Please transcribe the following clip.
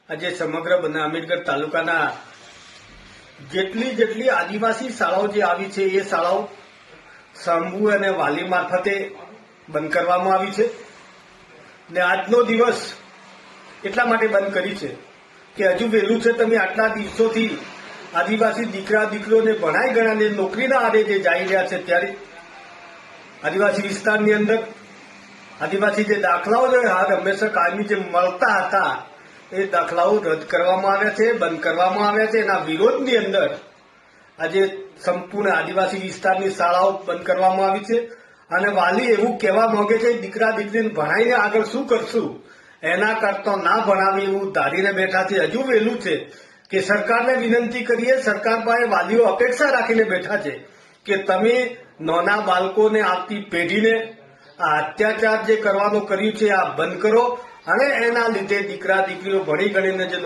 આજે સમગ્ર અમીરગઢ તાલુકાના જેટલી આદિવાસી શાળાઓ જે આવી છે એ શાળાઓ શંભુ અને વાલી મારફતે બંધ કરવામાં આવી છે ને આજનો દિવસ એટલા માટે બંધ કરી છે કે હજુ વહેલું છે. તમે આટલા દિવસોથી આદિવાસી દીકરા દીકરીઓને ભણાઈ ગણાને નોકરીના આડે જે જઈ રહ્યા છે ત્યારે આદિવાસી વિસ્તારની અંદર આદિવાસી જે દાખલાઓ જે હંમેશા કાયમી જે મળતા હતા એ દાખલાઓ રદ કરવામાં આવ્યા છે, બંધ કરવામાં આવ્યા છે. એના વિરોધની અંદર આજે સંપૂર્ણ આદિવાસી વિસ્તારની શાળાઓ બંધ કરવામાં આવી છે અને વાલી એવું કહેવા માંગે છે દીકરા દીકરીને ભણાઈને આગળ શું કરશું, એના કરતા ના ભણાવી એવું ધારીને બેઠા છે. હજુ વહેલું છે કે સરકારને વિનંતી કરીએ. સરકાર પાસે વાલીઓ અપેક્ષા રાખીને બેઠા છે કે તમે નાના બાળકોને આવતી પેઢીને આ અત્યાચાર જે કરવાનું કર્યું છે આ બંધ કરો અને એના લીધે દીકરા દીકરીઓ ભણી ગણીને જે